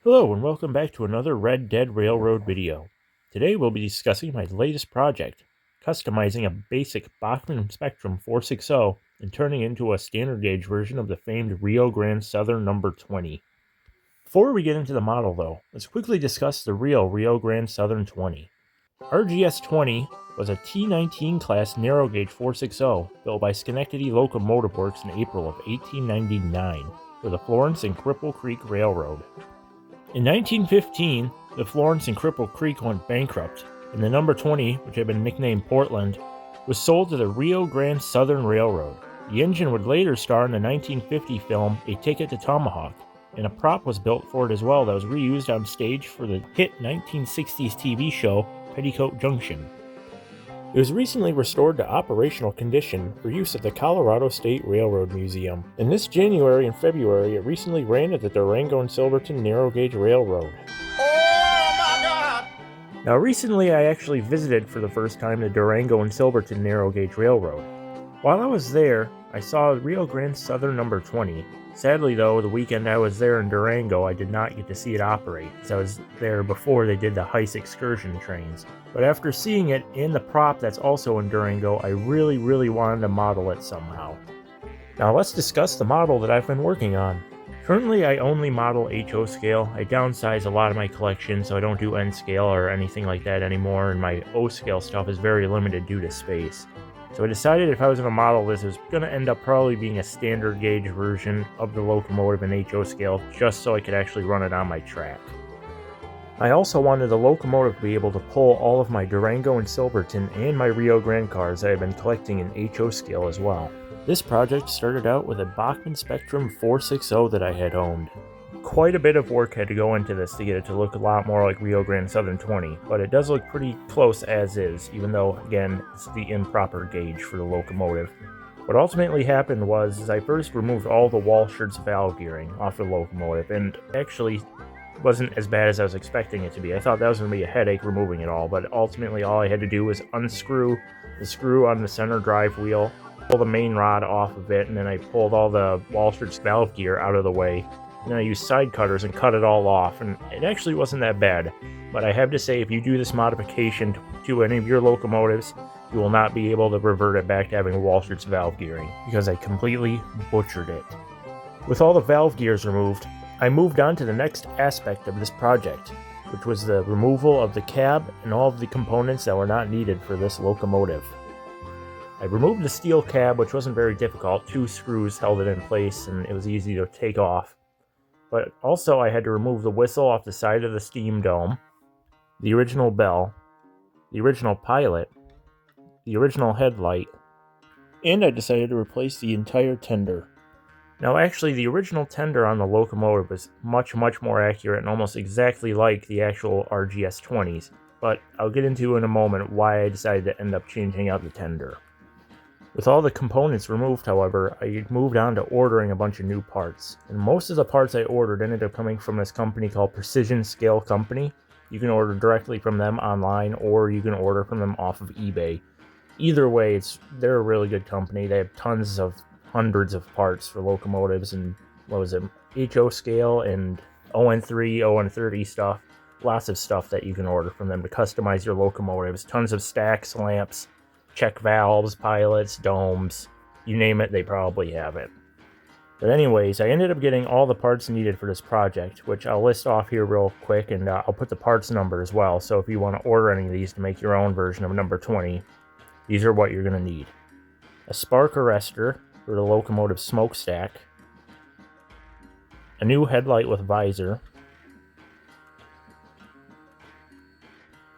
Hello and welcome back to another Red Dead Railroad video. Today we'll be discussing my latest project, customizing a basic Bachmann Spectrum 460 and turning it into a standard gauge version of the famed Rio Grande Southern No. 20. Before we get into the model though, let's quickly discuss the real Rio Grande Southern 20. RGS 20 was a T19 class narrow gauge 460 built by Schenectady Locomotive Works in April of 1899 for the Florence and Cripple Creek Railroad. In 1915, the Florence and Cripple Creek went bankrupt, and the No. 20, which had been nicknamed Portland, was sold to the Rio Grande Southern Railroad. The engine would later star in the 1950 film A Ticket to Tomahawk, and a prop was built for it as well that was reused on stage for the hit 1960s TV show Petticoat Junction. It was recently restored to operational condition for use at the Colorado State Railroad Museum, and this January and February it recently ran at the Durango and Silverton Narrow Gauge Railroad. Oh my God! Now recently I actually visited for the first time the Durango and Silverton Narrow Gauge Railroad. While I was there, I saw Rio Grande Southern No. 20. Sadly though, the weekend I was there in Durango, I did not get to see it operate, as I was there before they did the Heist excursion trains. But after seeing it and the prop that's also in Durango, I really wanted to model it somehow. Now let's discuss the model that I've been working on. Currently I only model HO scale. I downsize a lot of my collection so I don't do N scale or anything like that anymore, and my O scale stuff is very limited due to space. So I decided if I was going to model this, it was going to end up probably being a standard gauge version of the locomotive in HO scale, just so I could actually run it on my track. I also wanted the locomotive to be able to pull all of my Durango and Silverton and my Rio Grande cars that I've been collecting in HO scale as well. This project started out with a Bachmann Spectrum 460 that I had owned. Quite a bit of work had to go into this to get it to look a lot more like Rio Grande Southern 20, but it does look pretty close as is, even though, again, it's the improper gauge for the locomotive. What ultimately happened was I first removed all the Walschaerts valve gearing off the locomotive, and actually wasn't as bad as I was expecting it to be. I thought that was going to be a headache removing it all, but ultimately all I had to do was unscrew the screw on the center drive wheel, pull the main rod off of it, and then I pulled all the Walschaerts valve gear out of the way. And then I used side cutters and cut it all off, and it actually wasn't that bad. But I have to say, if you do this modification to any of your locomotives, you will not be able to revert it back to having Walschaerts valve gearing, because I completely butchered it. With all the valve gears removed, I moved on to the next aspect of this project, which was the removal of the cab and all of the components that were not needed for this locomotive. I removed the steel cab, which wasn't very difficult. 2 screws held it in place, and it was easy to take off. But also I had to remove the whistle off the side of the steam dome, the original bell, the original pilot, the original headlight, and I decided to replace the entire tender. Now actually the original tender on the locomotive was much more accurate and almost exactly like the actual RGS 20s, but I'll get into in a moment why I decided to end up changing out the tender. With all the components removed, however, I moved on to ordering a bunch of new parts. And most of the parts I ordered ended up coming from this company called Precision Scale Company. You can order directly from them online, or you can order from them off of eBay. Either way, they're a really good company. They have hundreds of parts for locomotives and, HO scale and ON3, ON30 stuff. Lots of stuff that you can order from them to customize your locomotives. Tons of stacks, lamps, check valves, pilots, domes, you name it, they probably have it. But anyways, I ended up getting all the parts needed for this project, which I'll list off here real quick, and I'll put the parts number as well, so if you want to order any of these to make your own version of number 20, these are what you're going to need. A spark arrestor for the locomotive smokestack, a new headlight with visor,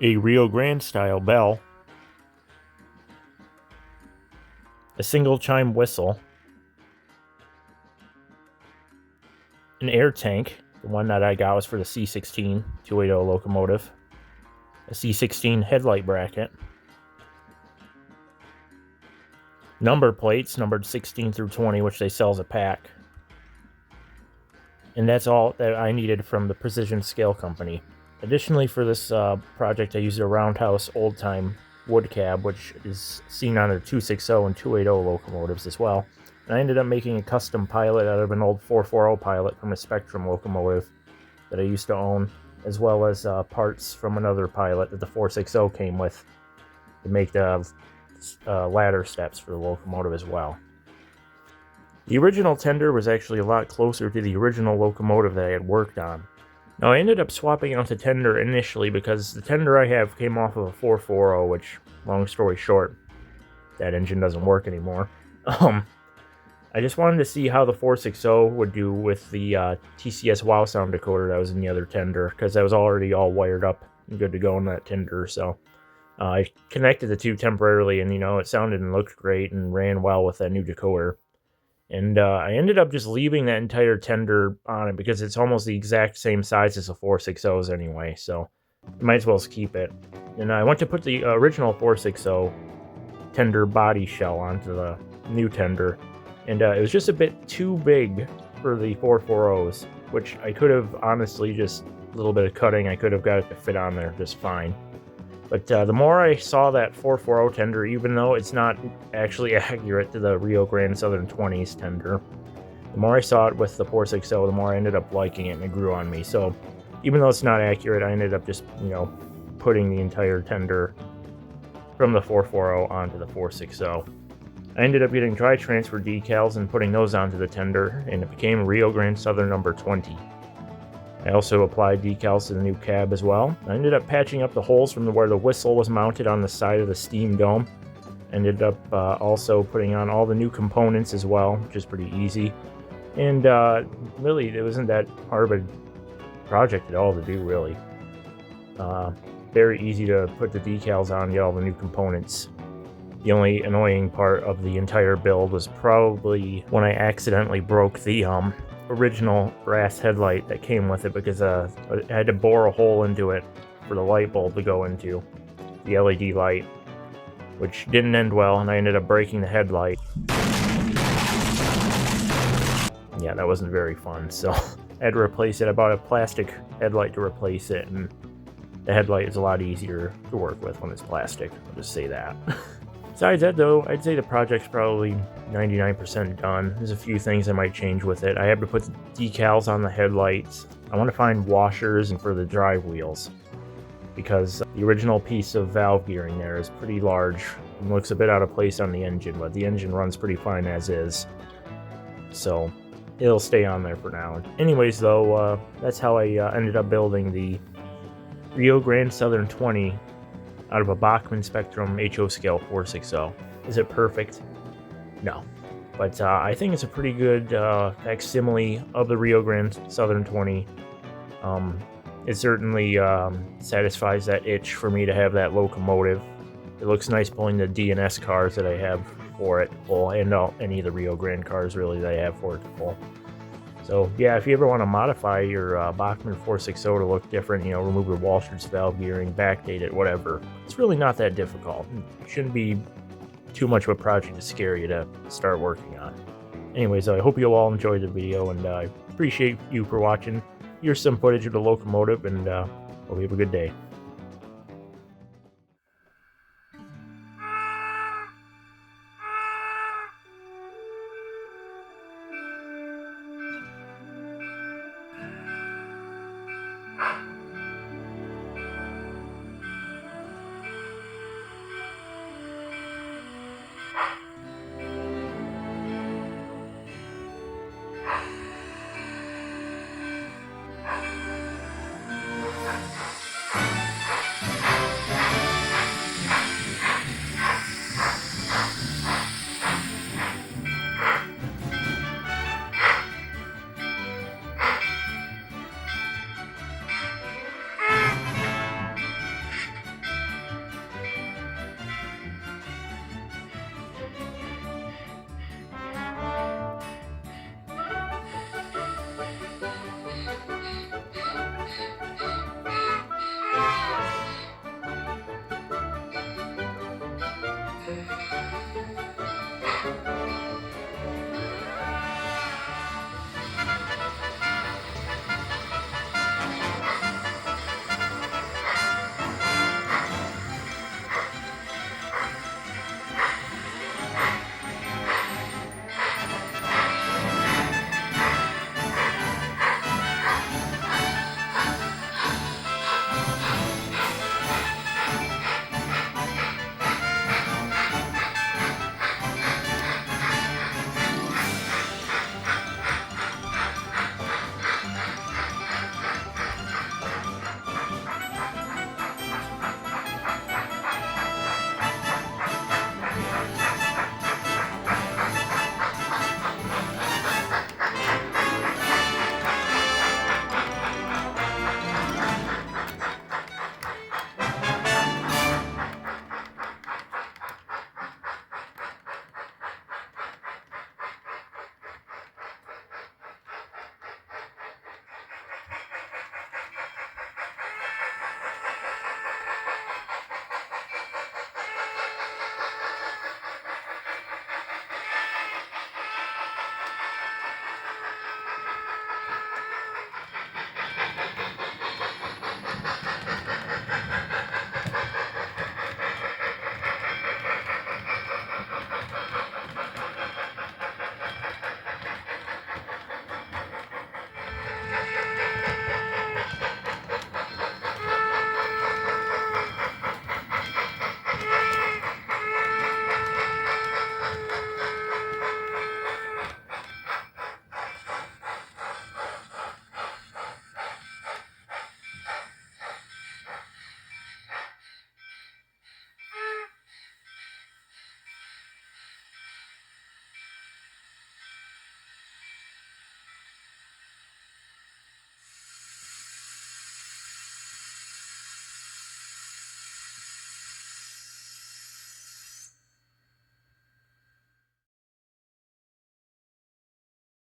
a Rio Grande style bell, a single chime whistle, an air tank, the one that I got was for the C16 280 locomotive, a C16 headlight bracket, number plates numbered 16 through 20, which they sell as a pack, and that's all that I needed from the Precision Scale Company. Additionally, for this project I used a roundhouse old-time wood cab, which is seen on their 260 and 280 locomotives as well. And I ended up making a custom pilot out of an old 440 pilot from a Spectrum locomotive that I used to own, as well as parts from another pilot that the 460 came with to make the ladder steps for the locomotive as well. The original tender was actually a lot closer to the original locomotive that I had worked on. Now, I ended up swapping out the tender initially because the tender I have came off of a 440, which, long story short, that engine doesn't work anymore. I just wanted to see how the 460 would do with the TCS wow sound decoder that was in the other tender, because I was already all wired up and good to go in that tender. So I connected the two temporarily, and it sounded and looked great and ran well with that new decoder. And I ended up just leaving that entire tender on it because it's almost the exact same size as the 460s anyway, so you might as well keep it. And I went to put the original 460 tender body shell onto the new tender, and it was just a bit too big for the 440s, which I could have honestly just a little bit of cutting, I could have got it to fit on there just fine. But the more I saw that 440 tender, even though it's not actually accurate to the Rio Grande Southern 20s tender, the more I saw it with the 460, the more I ended up liking it, and it grew on me. So even though it's not accurate, I ended up just, putting the entire tender from the 440 onto the 460. I ended up getting dry transfer decals and putting those onto the tender, and it became Rio Grande Southern number 20. I also applied decals to the new cab as well. I ended up patching up the holes from where the whistle was mounted on the side of the steam dome. Ended up also putting on all the new components as well, which is pretty easy. And really, it wasn't that hard of a project at all to do, really. Very easy to put the decals on, get all the new components. The only annoying part of the entire build was probably when I accidentally broke the original brass headlight that came with it, because I had to bore a hole into it for the light bulb to go into, the LED light, which didn't end well, and I ended up breaking the headlight. Yeah, that wasn't very fun, so I had to replace it. I bought a plastic headlight to replace it, and the headlight is a lot easier to work with when it's plastic, I'll just say that. Besides that, though, I'd say the project's probably 99% done. There's a few things I might change with it. I have to put decals on the headlights. I want to find washers and for the drive wheels, because the original piece of valve gearing there is pretty large and looks a bit out of place on the engine, but the engine runs pretty fine as is. So it'll stay on there for now. Anyways, though, that's how I ended up building the Rio Grande Southern 20 out of a Bachmann Spectrum HO scale 460. Is it perfect? No. But I think it's a pretty good facsimile of the Rio Grande Southern 20. It certainly satisfies that itch for me to have that locomotive. It looks nice pulling the DNS cars that I have for it to pull, and any of the Rio Grande cars really that I have for it to pull. So yeah, if you ever want to modify your Bachmann 460 to look different, remove your washers, valve gearing, backdate it, whatever, it's really not that difficult. It shouldn't be too much of a project to scare you to start working on. Anyways, I hope you all enjoyed the video, and I appreciate you for watching. Here's some footage of the locomotive, and hope you have a good day.